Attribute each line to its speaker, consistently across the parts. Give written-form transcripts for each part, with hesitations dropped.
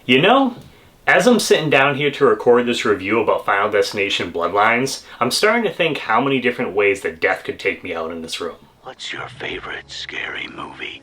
Speaker 1: You know, as I'm sitting down here to record this review about Final Destination Bloodlines, I'm starting to think how many different ways that death could take me out in this room.
Speaker 2: What's your favorite scary movie?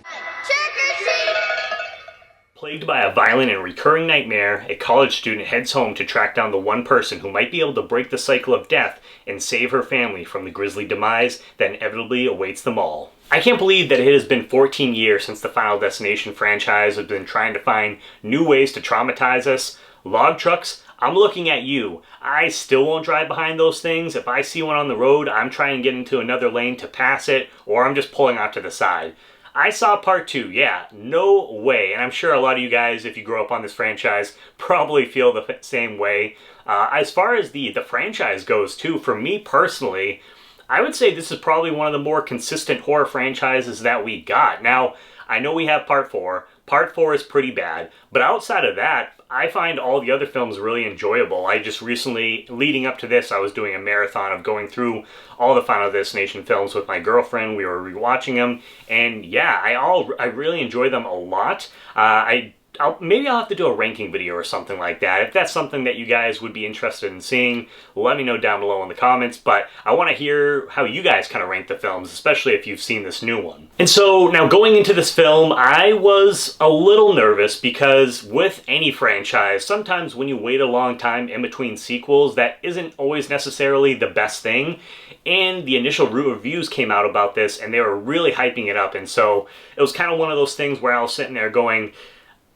Speaker 1: Plagued by a violent and recurring nightmare, a college student heads home to track down the one person who might be able to break the cycle of death and save her family from the grisly demise that inevitably awaits them all. I can't believe that it has been 14 years since the Final Destination franchise has been trying to find new ways to traumatize us. Log trucks, I'm looking at you. I still won't drive behind those things. If I see one on the road, I'm trying to get into another lane to pass it, or I'm just pulling off to the side. I saw part 2, yeah, no way. And I'm sure a lot of you guys, if you grew up on this franchise, probably feel the same way. As far as the franchise goes too, for me personally, I would say this is probably one of the more consistent horror franchises that we got. Now, I know we have part 4. Part 4 is pretty bad, but outside of that, I find all the other films really enjoyable. I just recently, leading up to this, I was doing a marathon of going through all the Final Destination films with my girlfriend. We were rewatching them, and yeah, I really enjoy them a lot. Maybe I'll have to do a ranking video or something like that. If that's something that you guys would be interested in seeing, let me know down below in the comments. But I want to hear how you guys kind of rank the films, especially if you've seen this new one. And so now going into this film, I was a little nervous because with any franchise, sometimes when you wait a long time in between sequels, that isn't always necessarily the best thing. And the initial reviews came out about this and they were really hyping it up. And so it was kind of one of those things where I was sitting there going,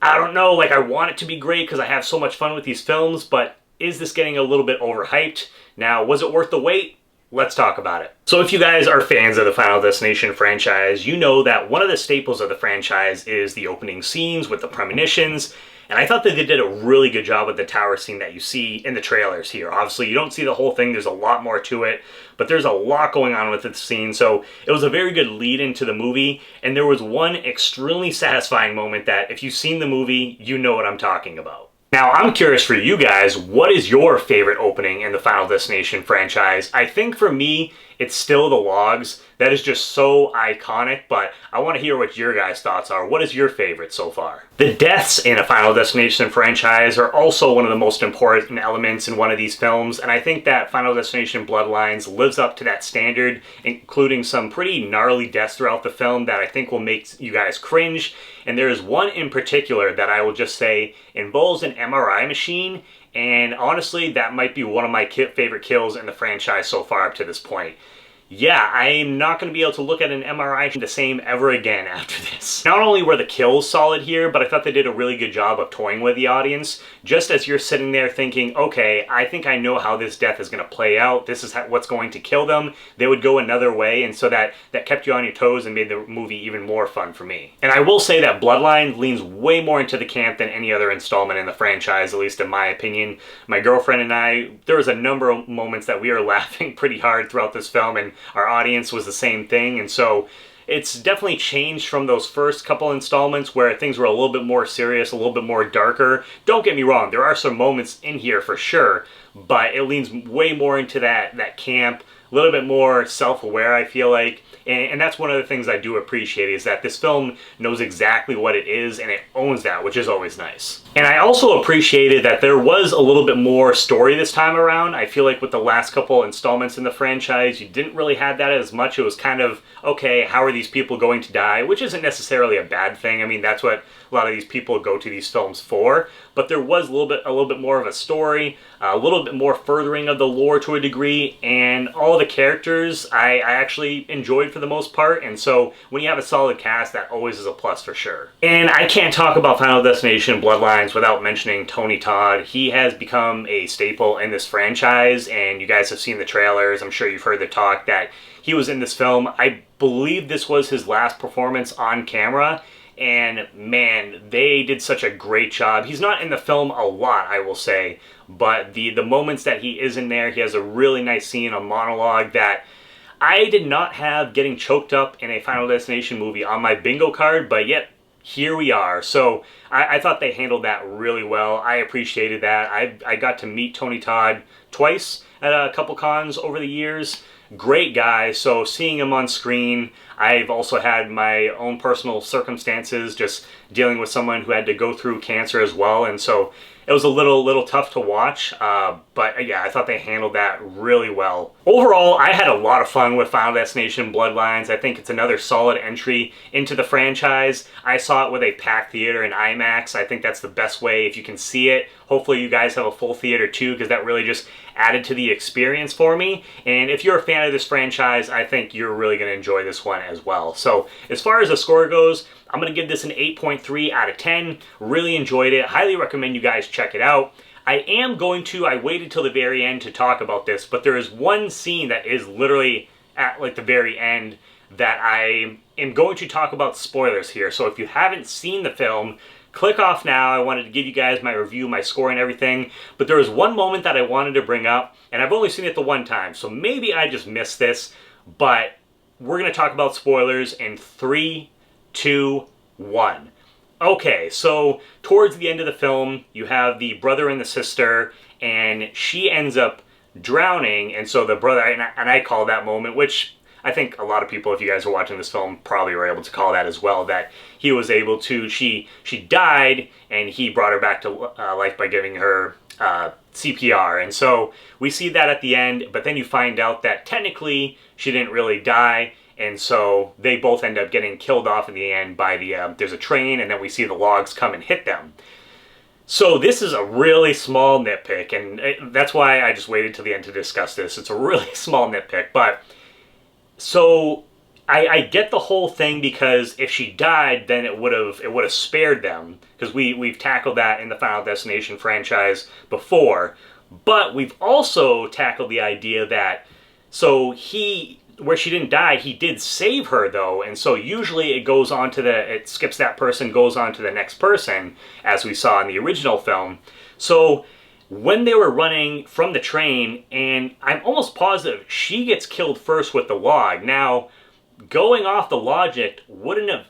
Speaker 1: I don't know, like I want it to be great because I have so much fun with these films, but is this getting a little bit overhyped? Now, was it worth the wait? Let's talk about it. So if you guys are fans of the Final Destination franchise, you know that one of the staples of the franchise is the opening scenes with the premonitions. And I thought that they did a really good job with the tower scene that you see in the trailers here. Obviously, you don't see the whole thing. There's a lot more to it, but there's a lot going on with the scene. So it was a very good lead into the movie. And there was one extremely satisfying moment that if you've seen the movie, you know what I'm talking about. Now, I'm curious for you guys, what is your favorite opening in the Final Destination franchise? I think for me, it's still the logs. That is just so iconic, but I want to hear what your guys' thoughts are. What is your favorite so far? The deaths in a Final Destination franchise are also one of the most important elements in one of these films, and I think that Final Destination Bloodlines lives up to that standard, including some pretty gnarly deaths throughout the film that I think will make you guys cringe. And there is one in particular that I will just say involves an MRI machine, and honestly, that might be one of my favorite kills in the franchise so far up to this point. Yeah, I'm not going to be able to look at an MRI the same ever again after this. Not only were the kills solid here, but I thought they did a really good job of toying with the audience. Just as you're sitting there thinking, okay, I think I know how this death is going to play out. This is what's going to kill them. They would go another way, and so that kept you on your toes and made the movie even more fun for me. And I will say that Bloodline leans way more into the camp than any other installment in the franchise, at least in my opinion. My girlfriend and I, there was a number of moments that we were laughing pretty hard throughout this film, and our audience was the same thing, and so it's definitely changed from those first couple installments where things were a little bit more serious, a little bit more darker. Don't get me wrong, there are some moments in here for sure, but it leans way more into that camp, a little bit more self-aware, I feel like. And that's one of the things I do appreciate, is that this film knows exactly what it is and it owns that, which is always nice. And I also appreciated that there was a little bit more story this time around. I feel like with the last couple installments in the franchise, you didn't really have that as much. It was kind of, okay, how are these people going to die? Which isn't necessarily a bad thing. I mean, that's what a lot of these people go to these films for. But there was a little bit more of a story, a little bit more furthering of the lore to a degree, and all of the characters I actually enjoyed for the most part. And so when you have a solid cast, that always is a plus for sure. And I can't talk about Final Destination Bloodlines without mentioning Tony Todd. He has become a staple in this franchise, and you guys have seen the trailers. I'm sure you've heard the talk that he was in this film. I believe this was his last performance on camera. And man, they did such a great job. He's not in the film a lot, I will say, but the moments that he is in there, he has a really nice scene, a monologue that I did not have getting choked up in a Final Destination movie on my bingo card, but yet here we are. So I thought they handled that really well. I appreciated that. I got to meet Tony Todd twice at a couple cons over the years. Great guy, so seeing him on screen, I've also had my own personal circumstances, just dealing with someone who had to go through cancer as well, and so it was a little tough to watch, but yeah, I thought they handled that really well. Overall, I had a lot of fun with Final Destination Bloodlines. I think it's another solid entry into the franchise. I saw it with a packed theater in IMAX. I think that's the best way if you can see it. Hopefully you guys have a full theater too, because that really just added to the experience for me. And if you're a fan of this franchise, I think you're really going to enjoy this one as well. So as far as the score goes, I'm going to give this an 8.3 out of 10. Really enjoyed it. Highly recommend you guys check it out. I waited till the very end to talk about this, but there is one scene that is literally at like the very end that I am going to talk about spoilers here. So if you haven't seen the film, click off now. I wanted to give you guys my review, my score and everything, but there was one moment that I wanted to bring up, and I've only seen it the one time, so maybe I just missed this, but we're going to talk about spoilers in 3, 2, 1. Okay, so towards the end of the film, you have the brother and the sister, and she ends up drowning, and so the brother, and I call that moment, which I think a lot of people, if you guys are watching this film, probably were able to call that as well, that he was able to, she died, and he brought her back to life by giving her CPR, and so we see that at the end, but then you find out that technically she didn't really die, and so they both end up getting killed off in the end by the, there's a train, and then we see the logs come and hit them. So this is a really small nitpick, and that's why I just waited till the end to discuss this. It's a really small nitpick, but so I get the whole thing, because if she died, then it would have spared them, because we've tackled that in the Final Destination franchise before, but we've also tackled the idea that, so where she didn't die, he did save her though, and so usually it skips that person, goes on to the next person, as we saw in the original film. So when they were running from the train, and I'm almost positive she gets killed first with the log. Now, going off the logic,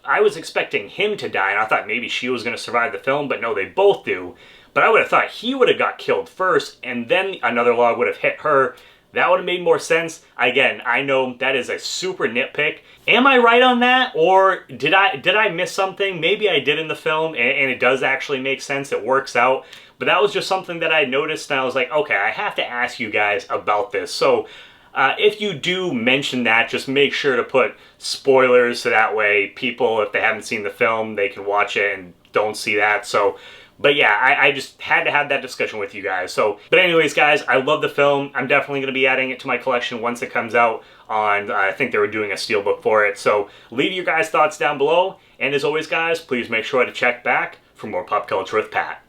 Speaker 1: I was expecting him to die, and I thought maybe she was going to survive the film, but no, they both do. But I would have thought he would have got killed first, and then another log would have hit her. That would have made more sense. Again, I know that is a super nitpick. Am I right on that? Or did I miss something? Maybe I did in the film, and it does actually make sense. It works out. But that was just something that I noticed, and I was like, okay, I have to ask you guys about this. So if you do mention that, just make sure to put spoilers, so that way people, if they haven't seen the film, they can watch it and don't see that. So, but yeah, I just had to have that discussion with you guys. So, but anyways, guys, I love the film. I'm definitely going to be adding it to my collection once it comes out on, I think they were doing a steelbook for it. So leave your guys' thoughts down below. And as always, guys, please make sure to check back for more Pop Culture with Pat.